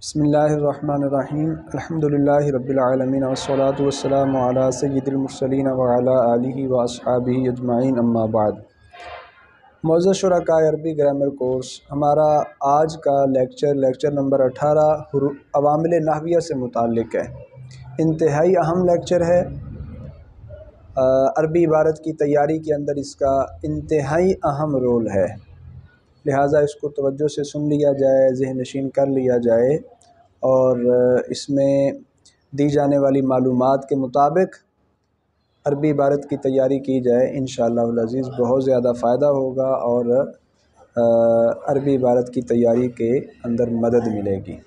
بسم اللہ الرحمن الرحیم الحمدللہ رب العالمین والصلاة والسلام علی سید المرسلین وعلی آلہ واصحابہ اجمعین اما بعد۔ معزز شرکاء عربی گرامر کورس، ہمارا آج کا لیکچر نمبر 18 عوامل نحویہ سے متعلق ہے۔ انتہائی اہم لیکچر ہے۔ عربی عبارت کی تیاری کے اندر اس کا انتہائی اہم رول ہے، لہٰذا اس کو توجہ سے سن لیا جائے، ذہن نشین کر لیا جائے اور اس میں دی جانے والی معلومات کے مطابق عربی عبارت کی تیاری کی جائے۔ انشاءاللہ العزیز بہت زیادہ فائدہ ہوگا اور عربی عبارت کی تیاری کے اندر مدد ملے گی۔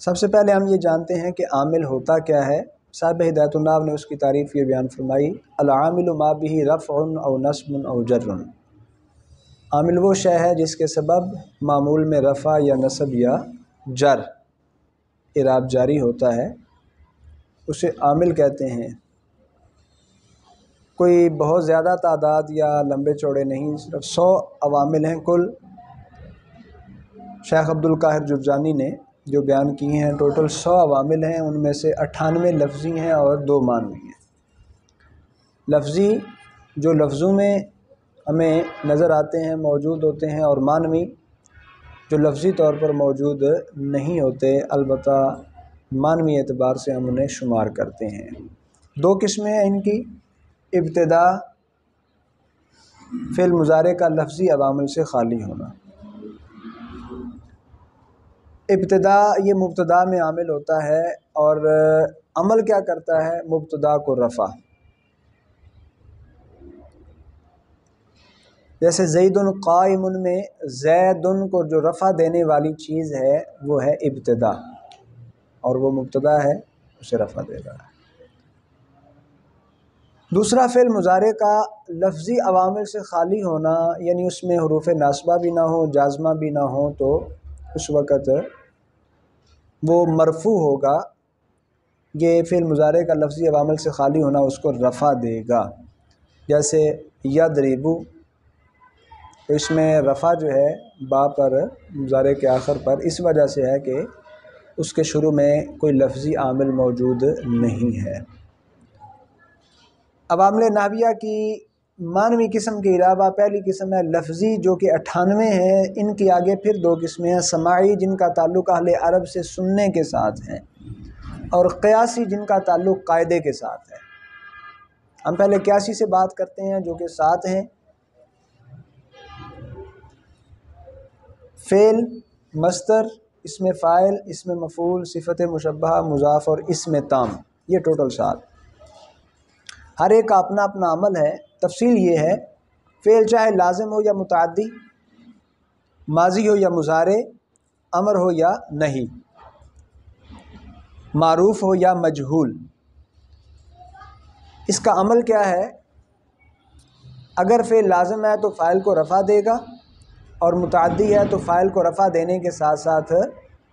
سب سے پہلے ہم یہ جانتے ہیں کہ عامل ہوتا کیا ہے۔ صاحب ہدایت النحو نے اس کی تعریف یہ بیان فرمائی، العامل ما به رفع او نصب او جر۔ عامل وہ شے ہے جس کے سبب معمول میں رفع یا نصب یا جر اعراب جاری ہوتا ہے، اسے عامل کہتے ہیں۔ کوئی بہت زیادہ تعداد یا لمبے چوڑے نہیں، صرف 100 عوامل ہیں کل۔ شیخ عبدالقاہر جرجانی نے جو بیان کی ہیں، ٹوٹل 100 عوامل ہیں، ان میں سے 98 لفظی ہیں اور 2 معنوی ہیں۔ لفظی جو لفظوں میں ہمیں نظر آتے ہیں، موجود ہوتے ہیں، اور معنوی جو لفظی طور پر موجود نہیں ہوتے، البتہ معنوی اعتبار سے ہم انہیں شمار کرتے ہیں۔ 2 قسمیں ہیں ان کی۔ ابتدا فعل مضارع کا لفظی عوامل سے خالی ہونا۔ ابتدا یہ مبتدا میں عامل ہوتا ہے اور عمل کیا کرتا ہے؟ مبتدا کو رفع۔ جیسے زید قائم میں زید کو جو رفع دینے والی چیز ہے وہ ہے ابتدا، اور وہ مبتدا ہے، اسے رفع دے رہا ہے۔ دوسرا فعل مضارع کا لفظی عوامل سے خالی ہونا، یعنی اس میں حروف ناصبہ بھی نہ ہو، جازمہ بھی نہ ہو، تو اس وقت وہ مرفوع ہوگا۔ یہ فعل مضارع کا لفظی عوامل سے خالی ہونا اس کو رفع دے گا۔ جیسے یضربو، تو اس میں رفع جو ہے با پر، مضارع کے آخر پر، اس وجہ سے ہے کہ اس کے شروع میں کوئی لفظی عامل موجود نہیں ہے۔ عوامل نحویہ کی معنوی قسم کے علاوہ پہلی قسم ہے لفظی، جو کہ 98 ہیں۔ ان کی آگے پھر 2 قسمیں ہیں، سماعی جن کا تعلق اہل عرب سے سننے کے ساتھ ہے، اور قیاسی جن کا تعلق قاعدے کے ساتھ ہے۔ ہم پہلے قیاسی سے بات کرتے ہیں، جو کہ 7 ہیں۔ فعل، مصدر، اسم فاعل، اسم مفعول، صفت مشبہہ، مضاف اور اسم تام، یہ ٹوٹل 7۔ ہر ایک کا اپنا اپنا عمل ہے۔ تفصیل یہ ہے، فعل چاہے لازم ہو یا متعدی، ماضی ہو یا مضارع، امر ہو یا نہی، معروف ہو یا مجہول، اس کا عمل کیا ہے؟ اگر فعل لازم ہے تو فاعل کو رفع دے گا، اور متعدی ہے تو فاعل کو رفع دینے کے ساتھ ساتھ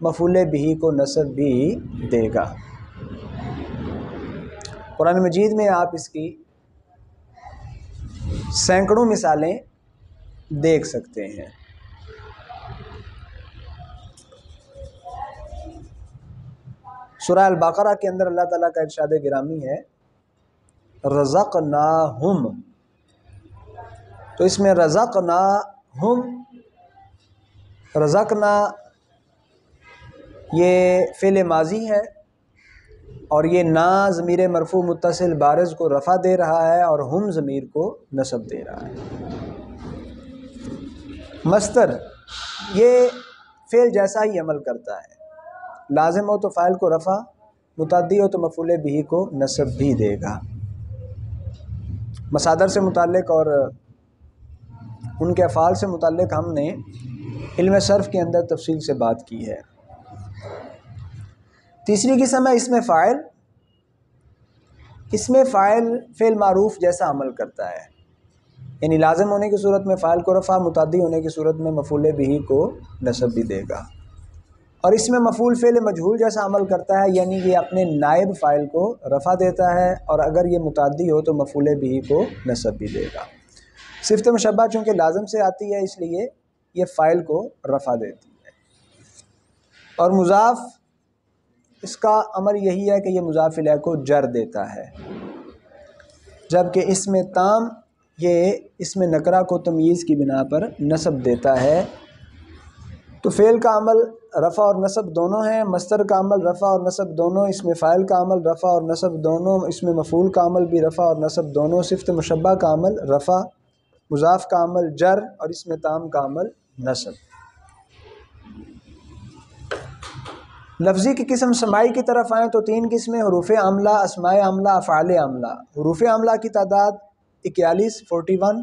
مفعول بہ کو نصب بھی دے گا۔ قرآن مجید میں آپ اس کی سینکڑوں مثالیں دیکھ سکتے ہیں۔ سورہ البقرہ کے اندر اللہ تعالیٰ کا ارشاد گرامی ہے، رزقناہم، تو اس میں رزقناہم، رزقنا یہ فعل ماضی ہے، اور یہ نا ضمیر مرفوع متصل بارز کو رفع دے رہا ہے، اور ہم ضمیر کو نصب دے رہا ہے۔ مصدر یہ فعل جیسا ہی عمل کرتا ہے، لازم ہو تو فاعل کو رفع، متعدی ہو تو مفعول بہ کو نصب بھی دے گا۔ مصادر سے متعلق اور ان کے افعال سے متعلق ہم نے علم صرف کے اندر تفصیل سے بات کی ہے۔ تیسری قسم ہے اسم فاعل۔ اسم فاعل فعل معروف جیسا عمل کرتا ہے، یعنی لازم ہونے کی صورت میں فاعل کو رفع، متعدی ہونے کی صورت میں مفعول بہ کو نصب بھی دے گا۔ اور اس میں مفعول فعل مجہول جیسا عمل کرتا ہے، یعنی یہ اپنے نائب فاعل کو رفع دیتا ہے، اور اگر یہ متعدی ہو تو مفعول بہ کو نصب بھی دے گا۔ صفت مشبہ چونکہ لازم سے آتی ہے، اس لیے یہ فاعل کو رفع دیتی ہے۔ اور مضاف اس کا عمل یہی ہے کہ یہ مضاف الیہ کو جر دیتا ہے، جبکہ اسم تام یہ اسم نکرہ کو تمییز کی بنا پر نصب دیتا ہے۔ تو فعل کا عمل رفع اور نصب دونوں ہیں، مصدر کا عمل رفع اور نصب دونوں، اسم فاعل کا عمل رفع اور نصب دونوں، اسم مفعول کا عمل بھی رفع اور نصب دونوں، صفت مشبہ کا عمل رفع، مضاف کا عمل جر اور اسم تام کا عمل نصب۔ لفظی کی قسم سماعی کی طرف آئیں تو 3 قسمیں: حروف عاملہ، اسماء عاملہ، افعال عاملہ۔ حروف عاملہ کی تعداد 41 41،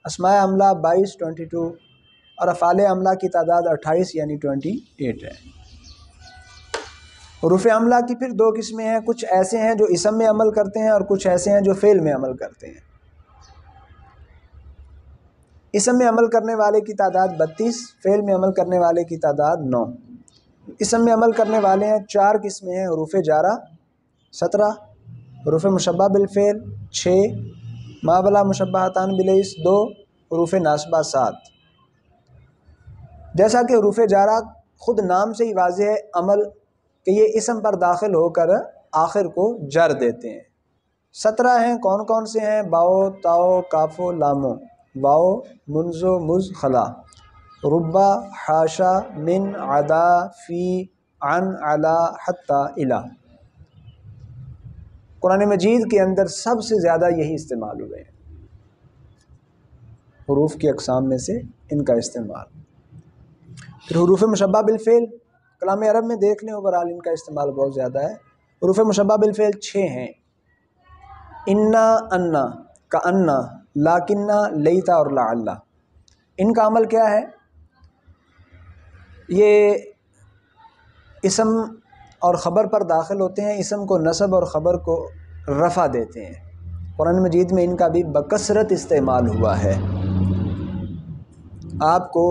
اسماء عاملہ 22 22 اور افعال عاملہ کی تعداد 28 یعنی 28 ہے۔ حروف عاملہ کی پھر 2 قسمیں ہیں، کچھ ایسے ہیں جو اسم میں عمل کرتے ہیں اور کچھ ایسے ہیں جو فعل میں عمل کرتے ہیں۔ اسم میں عمل کرنے والے کی تعداد 32، فعل میں عمل کرنے والے کی تعداد 9۔ اسم میں عمل کرنے والے ہیں 4 قسمیں ہیں: حروف جارہ 17، حروف مشبہ بالفعل 6، ما بلا مشبہتان بالیس 2، حروف ناصبہ 7۔ جیسا کہ حروف جارہ خود نام سے ہی واضح ہے عمل کہ یہ اسم پر داخل ہو کر آخر کو جر دیتے ہیں۔ 17 ہیں، کون کون سے ہیں؟ باؤ، تاؤ، کافو، لامو، واؤ، منزو، مز، خلا، ربا، حاشا، من، عدا، فی، عن، علا، حتی، الا۔ قرآن مجید کے اندر سب سے زیادہ یہی استعمال ہوئے ہیں، حروف کی اقسام میں سے ان کا استعمال۔ پھر حروف مشبہ بالفعل کلام عرب میں دیکھ لیں، اوورال ان کا استعمال بہت زیادہ ہے۔ حروف مشبہ بالفعل 6 ہیں: انا، انا، کانا، لاکنہ، لیتا اور لعلہ۔ ان کا عمل کیا ہے؟ یہ اسم اور خبر پر داخل ہوتے ہیں، اسم کو نصب اور خبر کو رفع دیتے ہیں۔ قرآن مجید میں ان کا بھی بکثرت استعمال ہوا ہے، آپ کو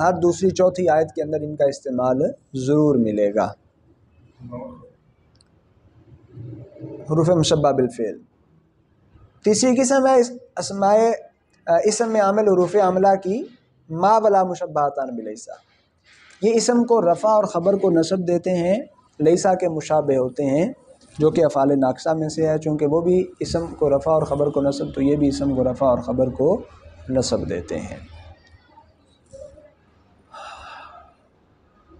ہر دوسری چوتھی آیت کے اندر ان کا استعمال ضرور ملے گا۔ حروف مشبہ بالفعل۔ تیسری قسم ہے اسماء اسم میں عامل حروف عاملہ کی ما ولا مشبہتان بلیسا۔ یہ اسم کو رفع اور خبر کو نصب دیتے ہیں، لیسا کے مشابہ ہوتے ہیں جو کہ افعال ناقصہ میں سے ہے، چونکہ وہ بھی اسم کو رفع اور خبر کو نصب، تو یہ بھی اسم کو رفع اور خبر کو نصب دیتے ہیں۔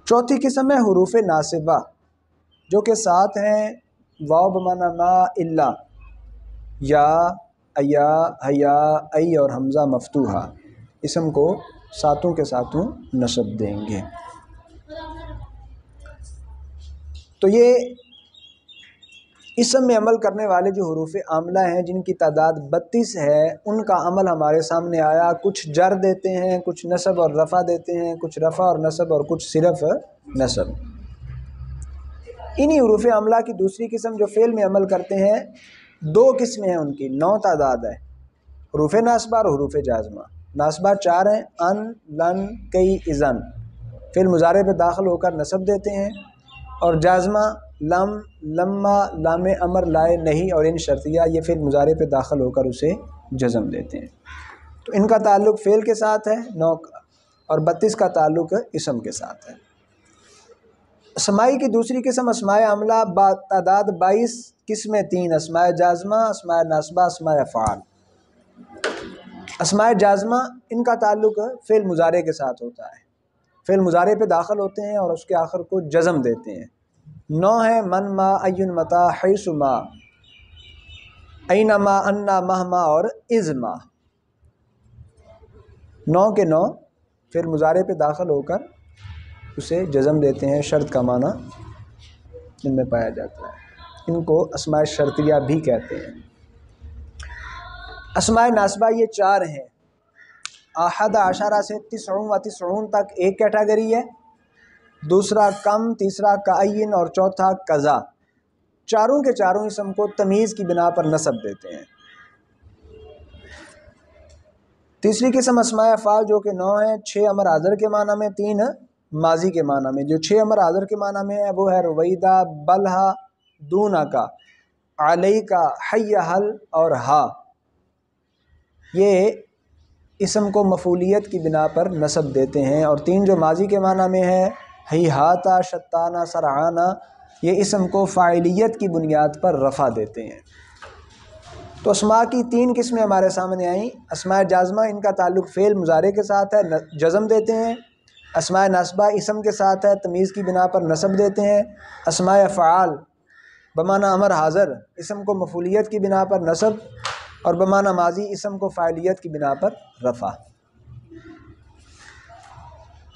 چوتھی قسم ہے حروف ناصبہ، جو کہ 7 ہیں: واو بمعنی ما، الا، یا، ایا، حیا، ای اور حمزہ مفتوحہ۔ اسم کو ساتوں کے ساتوں نصب دیں گے۔ تو یہ اسم میں عمل کرنے والے جو حروف عاملہ ہیں جن کی تعداد 32 ہے، ان کا عمل ہمارے سامنے آیا۔ کچھ جر دیتے ہیں، کچھ نصب اور رفع دیتے ہیں، کچھ رفع اور نصب اور کچھ صرف نصب۔ انہی حروف عاملہ کی دوسری قسم جو فعل میں عمل کرتے ہیں، 2 قسمیں ہیں، ان کی 9 تعداد ہے: حروف ناصبہ اور حروف جازمہ۔ ناصبہ 4 ہیں: ان، لن، کئی، اذن، فعل مضارع پہ داخل ہو کر نصب دیتے ہیں، اور جازمہ لم، لما، لام امر، لائے، نہیں اور ان شرطیہ، یہ فعل مضارع پہ داخل ہو کر اسے جزم دیتے ہیں۔ تو ان کا تعلق فعل کے ساتھ ہے 9 کا، اور 32 کا تعلق اسم کے ساتھ ہے۔ اسمائی کی دوسری قسم اسماء عاملہ، تعداد 22، قسمیں 3: اسماء جازمہ، اسماء ناصبہ، اسماء افعال۔ اسماء جازمہ ان کا تعلق فعل مضارع کے ساتھ ہوتا ہے، فعل مضارع پہ داخل ہوتے ہیں اور اس کے آخر کو جزم دیتے ہیں۔ 9 ہیں: من، ما، این، متا، حیث، ما، اینما، انا، مہما اور اذ ما۔ 9 کے 9 فعل مضارع پہ داخل ہو کر اسے جزم دیتے ہیں، شرط کا معنی ان میں پایا جاتا ہے۔ ان کو اسماء شرطیہ بھی کہتے ہیں۔ اسماء ناصبہ یہ 4 ہیں: احد عشرہ سے 90 و 90 تک ایک کیٹیگری ہے، دوسرا کم، تیسرا کعین اور چوتھا قضا۔ چاروں کے چاروں اسم کو تمیز کی بنا پر نصب دیتے ہیں۔ تیسری قسم اسماء افعال جو کہ 9 ہیں: 6 امر حاضر کے معنی میں، 3 ماضی کے معنی میں۔ جو 6 امر حاضر کے معنی میں ہے وہ ہے رویدہ، بلہا، دونکا، علیکا، حی، حل اور ہا۔ یہ اسم کو مفعولیت کی بنا پر نصب دیتے ہیں۔ اور 3 جو ماضی کے معنی میں ہے: ہیہاتا شتانا سرعانا، یہ اسم کو فاعلیت کی بنیاد پر رفع دیتے ہیں۔ تو اسماء کی 3 قسمیں ہمارے سامنے آئیں۔ اسماء جازمہ، ان کا تعلق فعل مضارع کے ساتھ ہے، جزم دیتے ہیں۔ اسماء ناصبہ اسم کے ساتھ ہے، تمیز کی بنا پر نصب دیتے ہیں۔ اسماء افعال بمعنی امر حاضر، اسم کو مفعولیت کی بنا پر نصب، اور بمعنی ماضی اسم کو فاعلیت کی بنا پر رفع۔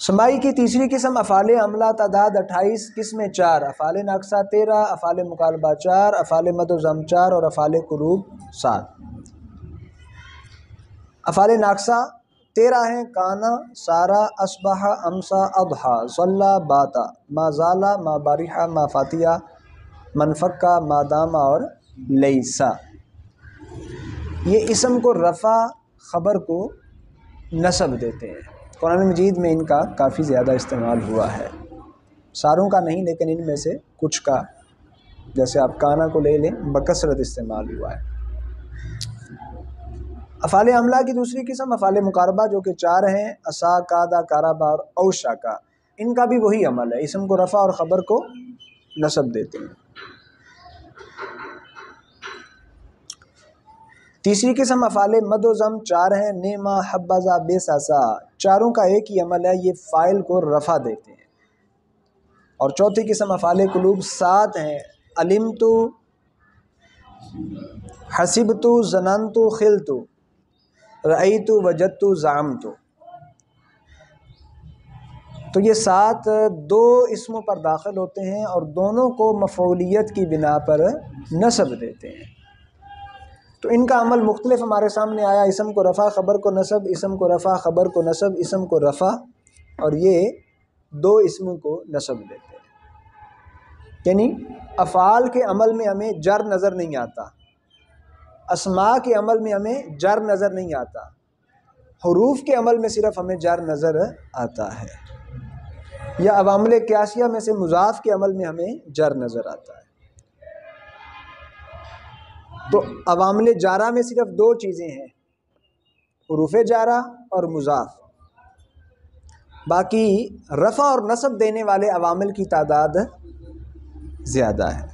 سمائی کی تیسری قسم افعال عملہ، تعداد 28، قسمیں 4، افعال ناقصہ 13، افعال مقالبہ 4، افعال مد و ضم 4 اور افعال قلوب 7۔ افعال ناقصہ 13 ہیں: کانا، سارا، اصبح، امسا، اضحا، صلی، باتا، ما زالا، ما بارحا، ما فاتحہ، منفکا، ما داما اور لیسا۔ یہ اسم کو رفع، خبر کو نصب دیتے ہیں۔ قرآن مجید میں ان کا کافی زیادہ استعمال ہوا ہے، ساروں کا نہیں لیکن ان میں سے کچھ کا، جیسے آپ کانا کو لے لیں، بکثرت استعمال ہوا ہے۔ افعال عملہ کی دوسری قسم افعال مقاربہ، جو کہ 4 ہیں: عصا، کادا، کارابا اور اوشاکا۔ ان کا بھی وہی عمل ہے، اسم کو رفع اور خبر کو نصب دیتے ہیں۔ تیسری قسم افعال مد و ضم 4 ہیں: نعمہ، حبذا، بیساسا۔ چاروں کا ایک ہی عمل ہے، یہ فاعل کو رفع دیتے ہیں۔ اور چوتھی قسم افعال قلوب 7 ہیں: علمت، حسبت، ظننت، خلت، رأیت، وجدت، زعمت۔ تو یہ 7 2 اسموں پر داخل ہوتے ہیں اور دونوں کو مفعولیت کی بنا پر نصب دیتے ہیں۔ تو ان کا عمل مختلف ہمارے سامنے آیا: اسم کو رفع، خبر کو نصب، اسم کو رفع، خبر کو نصب، اسم کو رفع، اور یہ 2 اسموں کو نصب دیتے ہیں۔ یعنی افعال کے عمل میں ہمیں جر نظر نہیں آتا، اسماء کے عمل میں ہمیں جر نظر نہیں آتا، حروف کے عمل میں صرف ہمیں جر نظر آتا ہے، یا عوامل قیاسیہ میں سے مضاف کے عمل میں ہمیں جر نظر آتا ہے۔ تو عوامل جارہ میں صرف 2 چیزیں ہیں: حروف جارہ اور مضاف، باقی رفع اور نصب دینے والے عوامل کی تعداد زیادہ ہے۔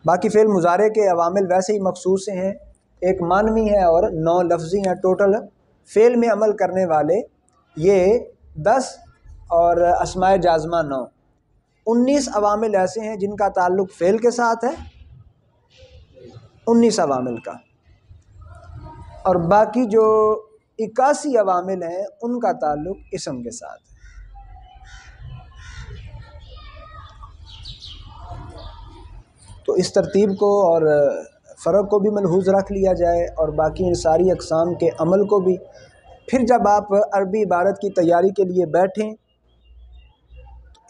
باقی فعل مضارع کے عوامل ویسے ہی مخصوص ہیں، ایک معنوی ہے اور 9 لفظی ہیں۔ ٹوٹل فعل میں عمل کرنے والے یہ 10 اور اسماء جازمہ 9۔ 19 عوامل ایسے ہیں جن کا تعلق فعل کے ساتھ ہے، 19 عوامل کا، اور باقی جو 81 عوامل ہیں ان کا تعلق اسم کے ساتھ ہے۔ تو اس ترتیب کو اور فرق کو بھی ملحوظ رکھ لیا جائے، اور باقی ان ساری اقسام کے عمل کو بھی۔ پھر جب آپ عربی عبارت کی تیاری کے لیے بیٹھیں،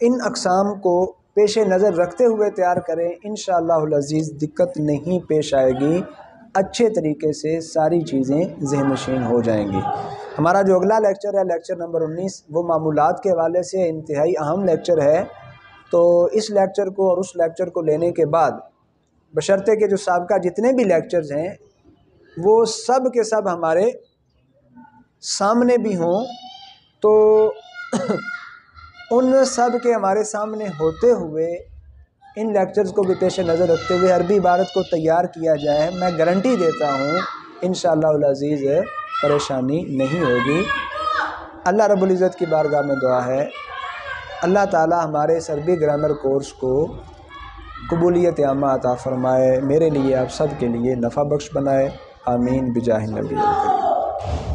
ان اقسام کو پیش نظر رکھتے ہوئے تیار کریں، انشاءاللہ العزیز دقت نہیں پیش آئے گی، اچھے طریقے سے ساری چیزیں ذہن نشین ہو جائیں گی۔ ہمارا جو اگلا لیکچر ہے، لیکچر نمبر 19، وہ معمولات کے حوالے سے انتہائی اہم لیکچر ہے۔ تو اس لیکچر کو اور اس لیکچر کو لینے کے بعد، بشرطے کہ جو سابقہ جتنے بھی لیکچرز ہیں وہ سب کے سب ہمارے سامنے بھی ہوں، تو ان سب کے ہمارے سامنے ہوتے ہوئے ان لیکچرز کو بھی پیش نظر رکھتے ہوئے عربی عبارت کو تیار کیا جائے۔ میں گارنٹی دیتا ہوں انشاءاللہ العزیز پریشانی نہیں ہوگی۔ اللہ رب العزت کی بارگاہ میں دعا ہے، اللہ تعالی ہمارے اس عربی گرامر کورس کو قبولیت عامہ عطا فرمائے، میرے لیے آپ سب کے لیے نفع بخش بنائے، آمین بجاہ النبی الکریم۔